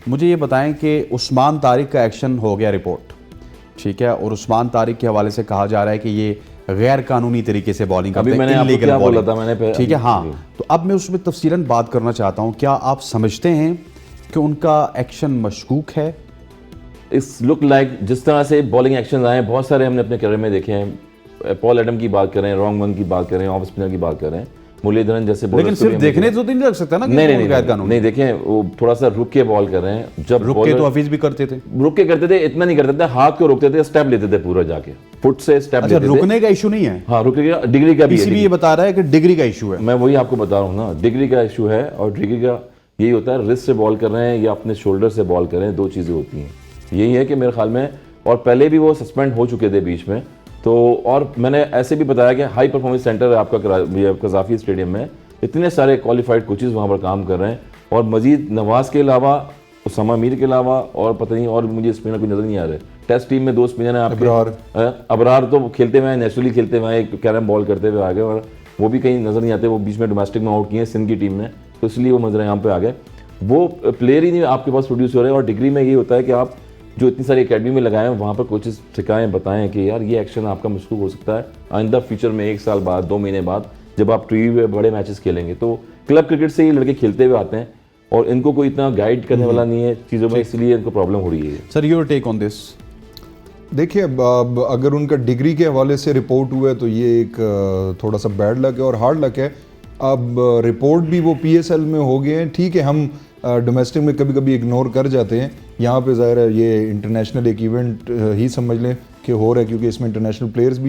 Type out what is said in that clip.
मुझे ये बताएं कि उस्मान तारिक का एक्शन हो गया रिपोर्ट, ठीक है, और उस्मान तारिक के हवाले से कहा जा रहा है कि ये गैर कानूनी तरीके से बॉलिंग करते हैं, इल्लीगल बॉलिंग, ठीक है। हाँ, तो अब मैं उसमें तफसीलन बात करना चाहता हूँ। क्या आप समझते हैं कि उनका एक्शन मशकूक है? इस लुक लाइक जिस तरह से बॉलिंग एक्शन आए बहुत सारे हमने अपने करियर में देखे हैं। पॉल एडम की बात करें, रॉन्ग वन की बात करें, ऑफ स्पिनर की बात करें, मुरलीधरन जैसे बॉलर, लेकिन सिर्फ देखने तो नहीं लग सकता ना कि नहीं देखें, वो थोड़ा सा रुक के बॉल कर रहे हैं। जब रुक के तो हफीज भी करते थे, रुक के करते थे, इतना नहीं करते थे, हाथ को रोकते थे, स्टेप लेते थे पूरा जाके, फुट से स्टेप लेते थे। रुकने का इशू नहीं है, हाँ रुकने का, डिग्री का भी है। ये बता रहा है कि डिग्री का इशू है। मैं वही आपको बता रहा हूँ ना, डिग्री का इशू है। और डिग्री का यही होता है, रिस्ट से बॉल कर रहे हैं या अपने शोल्डर से बॉल कर रहे हैं, दो चीज़ें होती हैं। यही है कि मेरे ख्याल में, और पहले भी वो सस्पेंड हो चुके थे बीच में। तो और मैंने ऐसे भी बताया कि हाई परफॉर्मेंस सेंटर है आपका कज़ाफ़ी स्टेडियम में, इतने सारे क्वालिफाइड कोचेज़ वहाँ पर काम कर रहे हैं। और मजीद नवाज़ के अलावा, उसामा मीर के अलावा, और पता नहीं, और मुझे स्पिनर कोई नज़र नहीं आ रहे। टेस्ट टीम में 2 स्पिनर हैं आपके। अबरार तो खेलते हुए, नेचुरली खेलते हुए, एक कैरम बॉल करते हुए आ गए, और वो भी कहीं नज़र नहीं आते। वो बीच में डोमेस्टिक में आउट किए सिंध की टीम ने, तो इसलिए वो नजर यहाँ पे आ गए। वो प्लेयर ही नहीं आपके पास प्रोड्यूस हो रहे हैं। और डिग्री में ये होता है कि आप जो इतनी सारी एकेडमी में लगाएं, वहाँ पर कोचेस सिखाएं, बताएं कि यार ये एक्शन आपका मशकूक हो सकता है आइंदा फ्यूचर में, 1 साल बाद, 2 महीने बाद, जब आप टीवी में बड़े मैचेस खेलेंगे। तो क्लब क्रिकेट से ये लड़के खेलते हुए आते हैं और इनको कोई इतना गाइड करने वाला नहीं है चीज़ों में, इसलिए इनको प्रॉब्लम हो रही है। Sir, your take on this? देखिए, अगर उनका डिग्री के हवाले से रिपोर्ट हुआ है तो ये एक थोड़ा सा बैड लक है और हार्ड लक है। अब रिपोर्ट भी वो PSL में हो गए हैं, ठीक है, हम डोमेस्टिक में कभी कभी इग्नोर कर जाते हैं। यहाँ पे ज़ाहिर है ये इंटरनेशनल एक इवेंट ही समझ लें कि हो रहा है, क्योंकि इसमें इंटरनेशनल प्लेयर्स भी